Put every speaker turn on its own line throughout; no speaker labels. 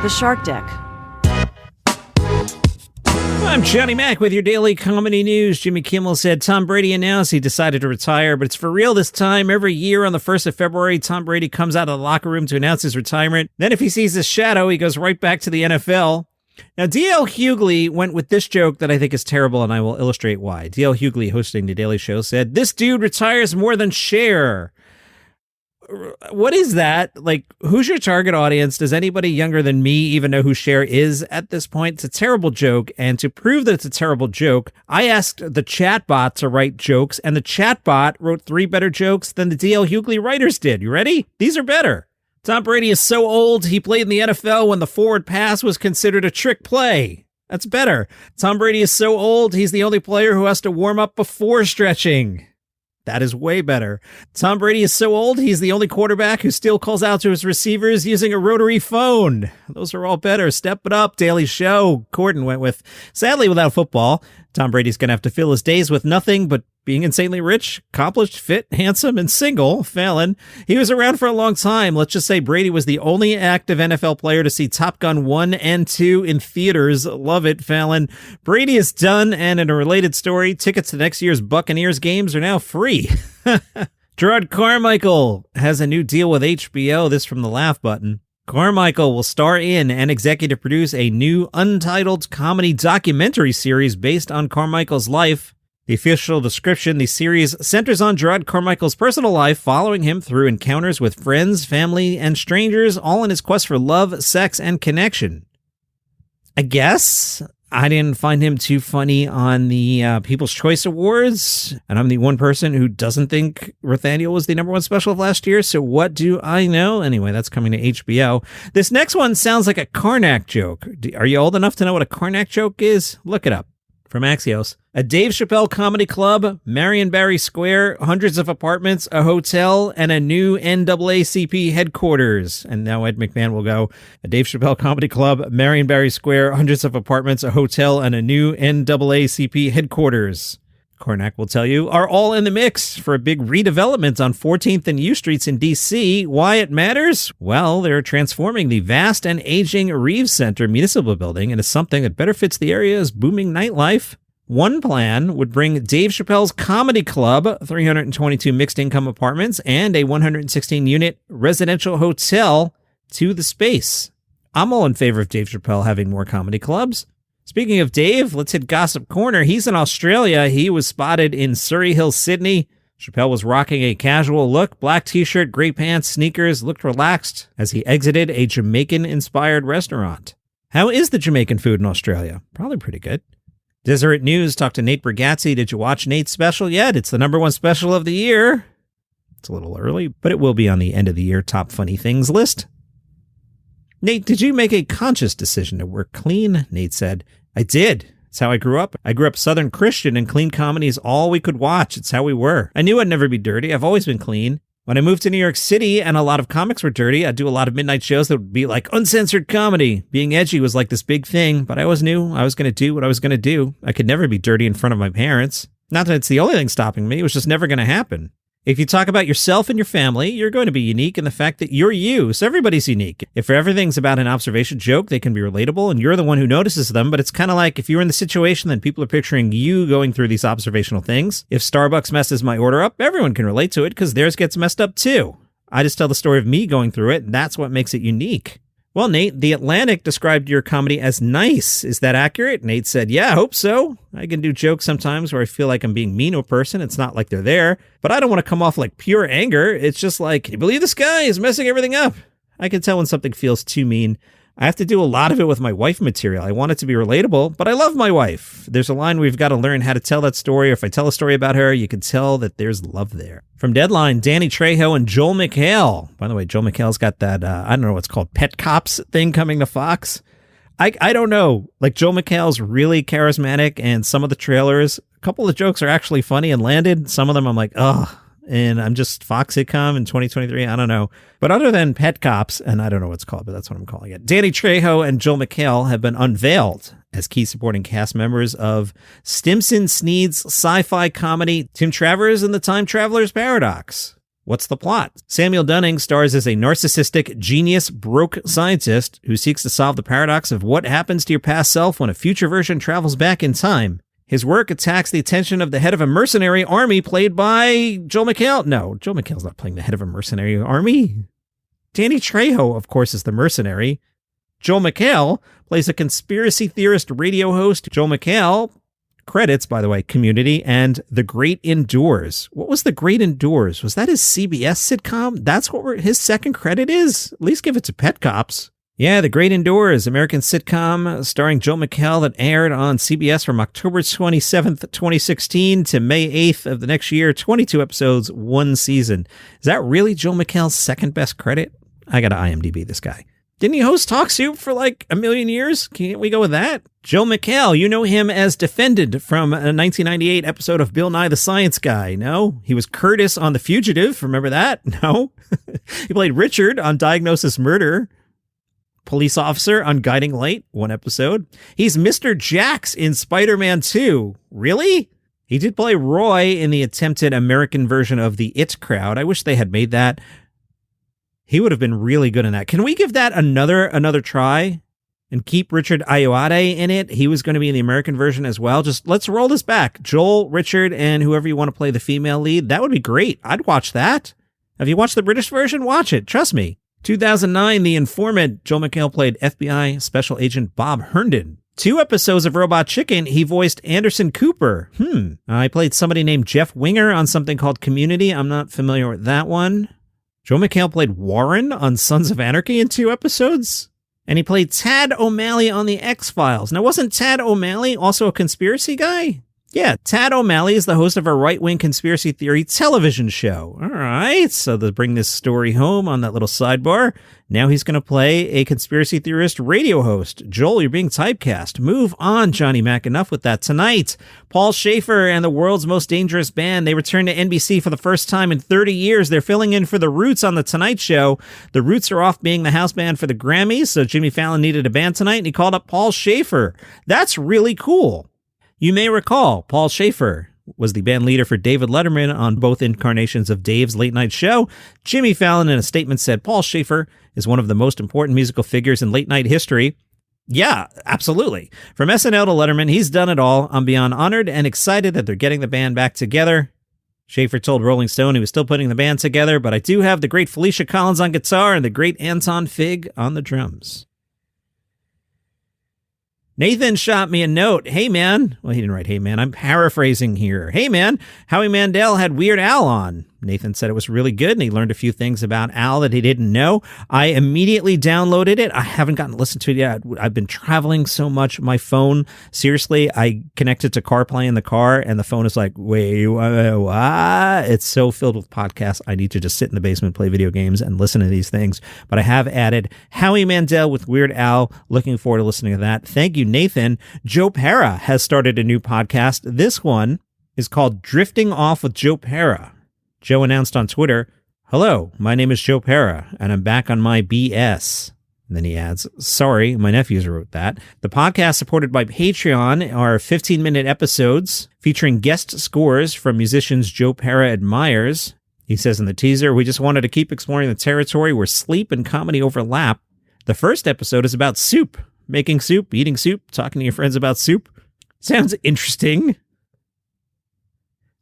The Shark Deck.
I'm Johnny Mac with your daily comedy news. Jimmy Kimmel said Tom Brady announced he decided to retire, but it's for real this time. Every year on the 1st of February, Tom Brady comes out of the locker room to announce his retirement. Then if he sees his shadow, he goes right back to the NFL. Now, D.L. Hughley went with this joke that I think is terrible, and I will illustrate why. D.L. Hughley, hosting The Daily Show, said, "This dude retires more than Cher." What is that? Like, who's your target audience? Does anybody younger than me even know who Cher is at this point? It's a terrible joke, and to prove that it's a terrible joke, I asked the chatbot to write jokes, and the chatbot wrote 3 better jokes than the D.L. Hughley writers did. You ready? These are better. Tom Brady is so old, he played in the NFL when the forward pass was considered a trick play. That's better. Tom Brady is so old, he's the only player who has to warm up before stretching. That is way better. Tom Brady is so old, he's the only quarterback who still calls out to his receivers using a rotary phone. Those are all better. Step it up, Daily Show. Corden went with, sadly, without football, Tom Brady's going to have to fill his days with nothing but being insanely rich, accomplished, fit, handsome, and single. Fallon. He was around for a long time. Let's just say Brady was the only active NFL player to see Top Gun 1 and 2 in theaters. Love it, Fallon. Brady is done, and in a related story, tickets to next year's Buccaneers games are now free. Jerrod Carmichael has a new deal with HBO. This from the laugh button. Carmichael will star in and executive produce a new untitled comedy documentary series based on Carmichael's life. The official description, the series centers on Jerrod Carmichael's personal life, following him through encounters with friends, family, and strangers, all in his quest for love, sex, and connection. I guess I didn't find him too funny on the People's Choice Awards, and I'm the one person who doesn't think Nathaniel was the #1 special of last year, so what do I know? Anyway, that's coming to HBO. This next one sounds like a Karnak joke. Are you old enough to know what a Karnak joke is? Look it up. From Axios. A Dave Chappelle comedy club, Marion Barry Square, hundreds of apartments, a hotel, and a new NAACP headquarters. And now Ed McMahon will go, a Dave Chappelle comedy club, Marion Barry Square, hundreds of apartments, a hotel, and a new NAACP headquarters. Karnak will tell you, are all in the mix for a big redevelopment on 14th and U Streets in D.C. Why it matters? Well, they're transforming the vast and aging Reeves Center municipal building into something that better fits the area's booming nightlife. One plan would bring Dave Chappelle's Comedy Club, 322 mixed-income apartments, and a 116-unit residential hotel to the space. I'm all in favor of Dave Chappelle having more comedy clubs. Speaking of Dave, let's hit Gossip Corner. He's in Australia. He was spotted in Surrey Hills, Sydney. Chappelle was rocking a casual look, black t-shirt, gray pants, sneakers, looked relaxed as he exited a Jamaican-inspired restaurant. How is the Jamaican food in Australia? Probably pretty good. Deseret News talked to Nate Bargatze. Did you watch Nate's special yet? It's the #1 special of the year. It's a little early, but it will be on the end of the year top funny things list. Nate, did you make a conscious decision to work clean? Nate said, I did. It's how I grew up. I grew up Southern Christian, and clean comedy is all we could watch. It's how we were. I knew I'd never be dirty. I've always been clean. When I moved to New York City and a lot of comics were dirty, I'd do a lot of midnight shows that would be like uncensored comedy. Being edgy was like this big thing, but I always knew I was going to do what I was going to do. I could never be dirty in front of my parents. Not that it's the only thing stopping me. It was just never going to happen. If you talk about yourself and your family, you're going to be unique in the fact that you're you. So everybody's unique. If everything's about an observation joke, they can be relatable and you're the one who notices them. But it's kind of like if you're in the situation, then people are picturing you going through these observational things. If Starbucks messes my order up, everyone can relate to it because theirs gets messed up too. I just tell the story of me going through it, and that's what makes it unique. Well, Nate, The Atlantic described your comedy as nice. Is that accurate? Nate said, yeah, I hope so. I can do jokes sometimes where I feel like I'm being mean to a person. It's not like they're there, but I don't want to come off like pure anger. It's just like, can you believe this guy is messing everything up? I can tell when something feels too mean. I have to do a lot of it with my wife material. I want it to be relatable, but I love my wife. There's a line we've got to learn how to tell that story. If I tell a story about her, you can tell that there's love there. From Deadline, Danny Trejo and Joel McHale. By the way, Joel McHale's got that, I don't know what's called, Pet Cops thing coming to Fox. I don't know. Like, Joel McHale's really charismatic, and some of the trailers, a couple of the jokes are actually funny and landed. Some of them I'm like, ugh. And I'm just Fox sitcom in 2023. I don't know. But other than Pet Cops, and I don't know what it's called, but that's what I'm calling it. Danny Trejo and Joel McHale have been unveiled as key supporting cast members of Stimson Sneed's sci-fi comedy Tim Travers and the Time Traveler's Paradox. What's the plot? Samuel Dunning stars as a narcissistic, genius, broke scientist who seeks to solve the paradox of what happens to your past self when a future version travels back in time. His work attacks the attention of the head of a mercenary army played by Joel McHale. No, Joel McHale's not playing the head of a mercenary army. Danny Trejo, of course, is the mercenary. Joel McHale plays a conspiracy theorist radio host. Joel McHale, credits, by the way, Community and The Great Indoors. What was The Great Indoors? Was that his CBS sitcom? That's what his second credit is? At least give it to Pet Cops. Yeah, The Great Indoors, American sitcom starring Joel McHale that aired on CBS from October 27th, 2016 to May 8th of the next year. 22 episodes, 1 season. Is that really Joel McHale's second best credit? I gotta IMDb this guy. Didn't he host Talk Soup for like a million years? Can't we go with that? Joel McHale, you know him as Defended from a 1998 episode of Bill Nye the Science Guy, no? He was Curtis on The Fugitive, remember that? No? He played Richard on Diagnosis Murder. Police officer on Guiding Light, 1 episode. He's Mr. Jax in Spider-Man 2. Really? He did play Roy in the attempted American version of the It Crowd. I wish they had made that. He would have been really good in that. Can we give that another try and keep Richard Ayoade in it? He was going to be in the American version as well. Just let's roll this back. Joel, Richard, and whoever you want to play the female lead. That would be great. I'd watch that. Have you watched the British version? Watch it. Trust me. 2009, The Informant. Joel McHale played FBI Special Agent Bob Herndon. 2 episodes of Robot Chicken, he voiced Anderson Cooper. I played somebody named Jeff Winger on something called Community. I'm not familiar with that one. Joel McHale played Warren on Sons of Anarchy in 2 episodes. And he played Tad O'Malley on The X-Files. Now, wasn't Tad O'Malley also a conspiracy guy? Yeah, Tad O'Malley is the host of a right-wing conspiracy theory television show. All right, so to bring this story home on that little sidebar, now he's going to play a conspiracy theorist radio host. Joel, you're being typecast. Move on, Johnny Mac. Enough with that. Tonight, Paul Shaffer and the World's Most Dangerous Band, they return to NBC for the first time in 30 years. They're filling in for the Roots on The Tonight Show. The Roots are off being the house band for the Grammys, so Jimmy Fallon needed a band tonight, and he called up Paul Shaffer. That's really cool. You may recall, Paul Shaffer was the band leader for David Letterman on both incarnations of Dave's late night show. Jimmy Fallon, in a statement, said Paul Shaffer is one of the most important musical figures in late night history. Yeah, absolutely. From SNL to Letterman, he's done it all. I'm beyond honored and excited that they're getting the band back together. Shaffer told Rolling Stone he was still putting the band together, but I do have the great Felicia Collins on guitar and the great Anton Fig on the drums. Nathan shot me a note. Hey, man. Well, he didn't write, hey, man. I'm paraphrasing here. Hey, man. Howie Mandel had Weird Al on. Nathan said it was really good, and he learned a few things about Al that he didn't know. I immediately downloaded it. I haven't gotten to listen to it yet. I've been traveling so much. My phone, seriously, I connected to CarPlay in the car, and the phone is like, wait, what? It's so filled with podcasts. I need to just sit in the basement, play video games, and listen to these things. But I have added Howie Mandel with Weird Al. Looking forward to listening to that. Thank you, Nathan. Joe Pera has started a new podcast. This one is called Drifting Off with Joe Pera. Joe announced on Twitter, "Hello, my name is Joe Pera, and I'm back on my BS." And then he adds, "Sorry, my nephews wrote that." The podcast, supported by Patreon, are 15-minute episodes featuring guest scores from musicians Joe Pera admires. He says in the teaser, "We just wanted to keep exploring the territory where sleep and comedy overlap." The first episode is about soup, making soup, eating soup, talking to your friends about soup. Sounds interesting.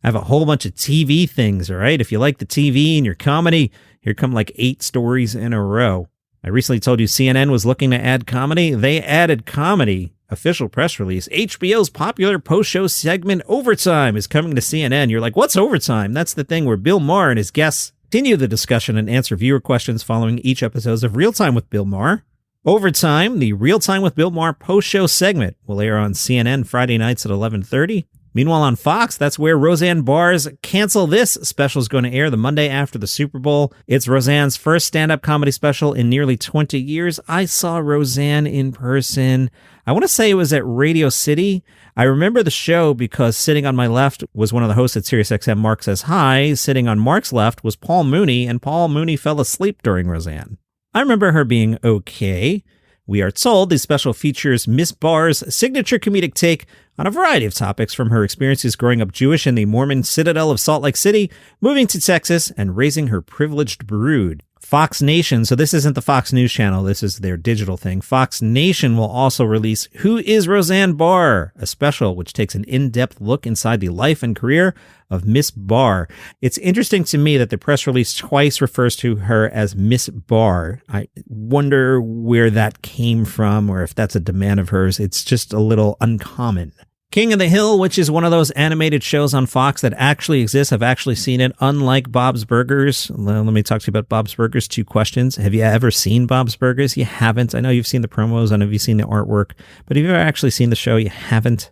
I have a whole bunch of TV things, all right? If you like the TV and your comedy, here come like 8 stories in a row. I recently told you CNN was looking to add comedy. They added comedy. Official press release. HBO's popular post-show segment Overtime is coming to CNN. You're like, what's Overtime? That's the thing where Bill Maher and his guests continue the discussion and answer viewer questions following each episode of Real Time with Bill Maher. Overtime, the Real Time with Bill Maher post-show segment, will air on CNN Friday nights at 11:30. Meanwhile, on Fox, that's where Roseanne Barr's Cancel This special is going to air the Monday after the Super Bowl. It's Roseanne's first stand-up comedy special in nearly 20 years. I saw Roseanne in person. I want to say it was at Radio City. I remember the show because sitting on my left was one of the hosts at SiriusXM, Mark Says Hi. Sitting on Mark's left was Paul Mooney, and Paul Mooney fell asleep during Roseanne. I remember her being okay. We are told the special features Miss Barr's signature comedic take on a variety of topics, from her experiences growing up Jewish in the Mormon citadel of Salt Lake City, moving to Texas, and raising her privileged brood. Fox Nation, so this isn't the Fox News channel, this is their digital thing. Fox Nation will also release Who is Roseanne Barr, a special which takes an in-depth look inside the life and career of Miss Barr. It's interesting to me that the press release twice refers to her as Miss Barr. I wonder where that came from, or if that's a demand of hers. It's just a little uncommon. King of the Hill, which is one of those animated shows on Fox that actually exists. I've actually seen it, unlike Bob's Burgers. Let me talk to you about Bob's Burgers. 2 questions. Have you ever seen Bob's Burgers? You haven't. I know you've seen the promos. I know you've seen the artwork. But have you ever actually seen the show? You haven't.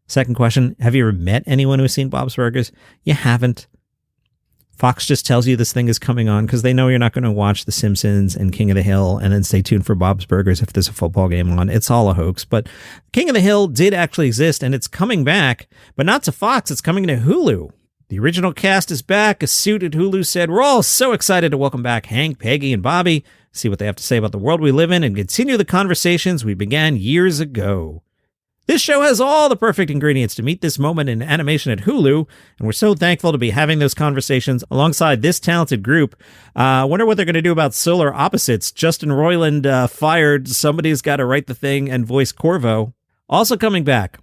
Second question. Have you ever met anyone who's seen Bob's Burgers? You haven't. Fox just tells you this thing is coming on because they know you're not going to watch The Simpsons and King of the Hill and then stay tuned for Bob's Burgers if there's a football game on. It's all a hoax. But King of the Hill did actually exist, and it's coming back, but not to Fox. It's coming to Hulu. The original cast is back. A suit at Hulu said, "We're all so excited to welcome back Hank, Peggy, and Bobby, see what they have to say about the world we live in, and continue the conversations we began years ago." This show has all the perfect ingredients to meet this moment in animation at Hulu, and we're so thankful to be having those conversations alongside this talented group. I wonder what they're going to do about Solar Opposites. Justin Roiland fired. Somebody's got to write the thing and voice Corvo. Also coming back,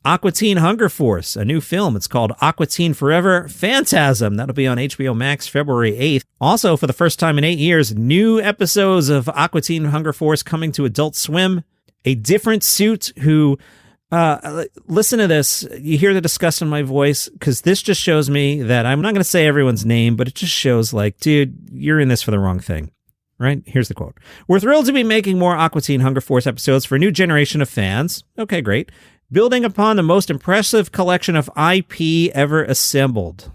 Aqua Teen Hunger Force, a new film. It's called Aqua Teen Forever Phantasm. That'll be on HBO Max February 8th. Also, for the first time in 8 years, new episodes of Aqua Teen Hunger Force coming to Adult Swim. A different suit who, listen to this. You hear the disgust in my voice because this just shows me that I'm not going to say everyone's name, but it just shows like, dude, you're in this for the wrong thing, right? Here's the quote. "We're thrilled to be making more Aqua Teen Hunger Force episodes for a new generation of fans." Okay, great. "Building upon the most impressive collection of IP ever assembled."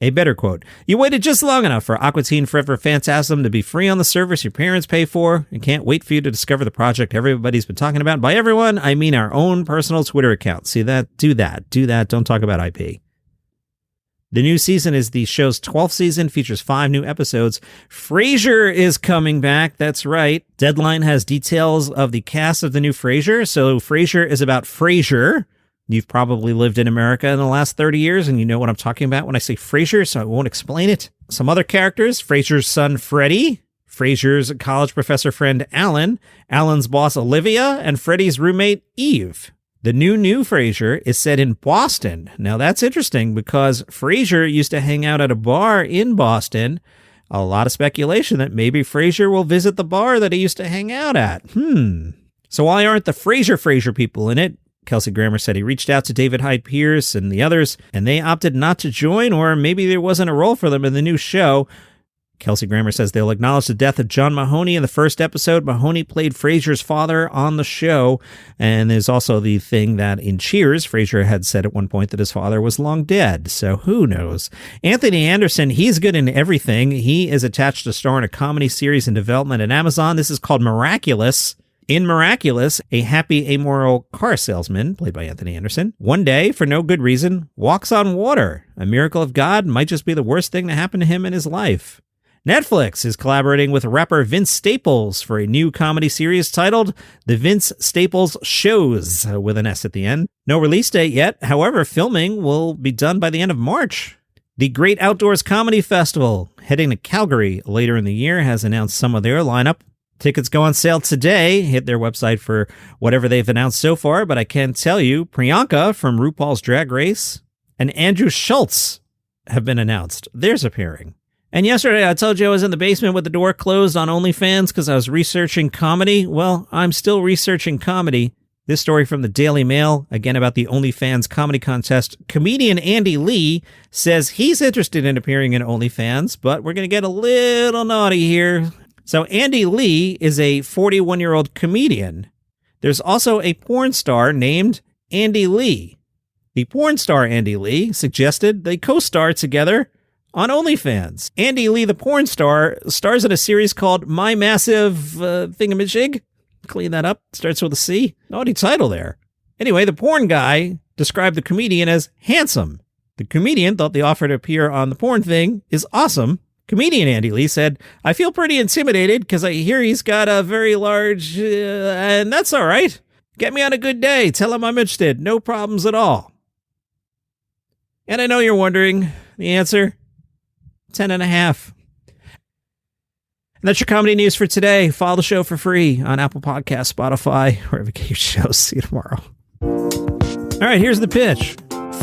A better quote. "You waited just long enough for Aqua Teen Forever Phantasm to be free on the service your parents pay for, and can't wait for you to discover the project everybody's been talking about. By everyone, I mean our own personal Twitter account." See that? Do that. Don't talk about IP. The new season is the show's 12th season, features 5 new episodes. Frasier is coming back. That's right. Deadline has details of the cast of the new Frasier. So Frasier is about Frasier. You've probably lived in America in the last 30 years, and you know what I'm talking about when I say Frasier, so I won't explain it. Some other characters: Frasier's son, Freddie, Frasier's college professor friend, Alan, Alan's boss, Olivia, and Freddie's roommate, Eve. The new Frasier is set in Boston. Now, that's interesting because Frasier used to hang out at a bar in Boston. A lot of speculation that maybe Frasier will visit the bar that he used to hang out at. So why aren't the Frasier people in it? Kelsey Grammer said he reached out to David Hyde Pierce and the others, and they opted not to join, or maybe there wasn't a role for them in the new show. Kelsey Grammer says they'll acknowledge the death of John Mahoney in the first episode. Mahoney played Frasier's father on the show, and there's also the thing that in Cheers, Frasier had said at one point that his father was long dead, so who knows. Anthony Anderson, he's good in everything. He is attached to star in a comedy series in development at Amazon. This is called Miraculous. In Miraculous, a happy, amoral car salesman, played by Anthony Anderson, one day, for no good reason, walks on water. A miracle of God might just be the worst thing to happen to him in his life. Netflix is collaborating with rapper Vince Staples for a new comedy series titled The Vince Staples Shows, with an S at the end. No release date yet. However, filming will be done by the end of March. The Great Outdoors Comedy Festival, heading to Calgary later in the year, has announced some of their lineup. Tickets go on sale today. Hit their website for whatever they've announced so far, but I can tell you, Priyanka from RuPaul's Drag Race and Andrew Schultz have been announced. There's a pairing. And yesterday I told you I was in the basement with the door closed on OnlyFans because I was researching comedy. Well, I'm still researching comedy. This story from the Daily Mail, again about the OnlyFans comedy contest. Comedian Andy Lee says he's interested in appearing in OnlyFans, but we're going to get a little naughty here. So Andy Lee is a 41-year-old comedian. There's also a porn star named Andy Lee. The porn star Andy Lee suggested they co-star together on OnlyFans. Andy Lee, the porn star, stars in a series called My Massive Thingamajig. Clean that up. Starts with a C. Naughty title there. Anyway, the porn guy described the comedian as handsome. The comedian thought the offer to appear on the porn thing is awesome. Comedian Andy Lee said, I feel pretty intimidated because I hear he's got a very large, and that's all right. Get me on a good day. Tell him I'm interested. No problems at all. And I know you're wondering the answer. 10.5. And that's your comedy news for today. Follow the show for free on Apple Podcasts, Spotify, wherever you get your shows. See you tomorrow. All right, here's the pitch.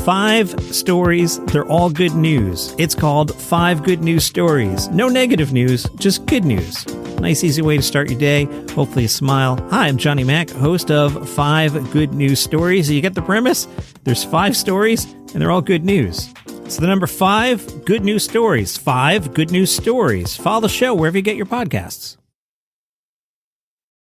5 stories. They're all good news. It's called 5 Good News Stories. No negative news, just good news. Nice, easy way to start your day. Hopefully a smile. Hi, I'm Johnny Mac, host of 5 Good News Stories. You get the premise? There's 5 stories, and they're all good news. So the number 5, Good News Stories. 5 Good News Stories. Follow the show wherever you get your podcasts.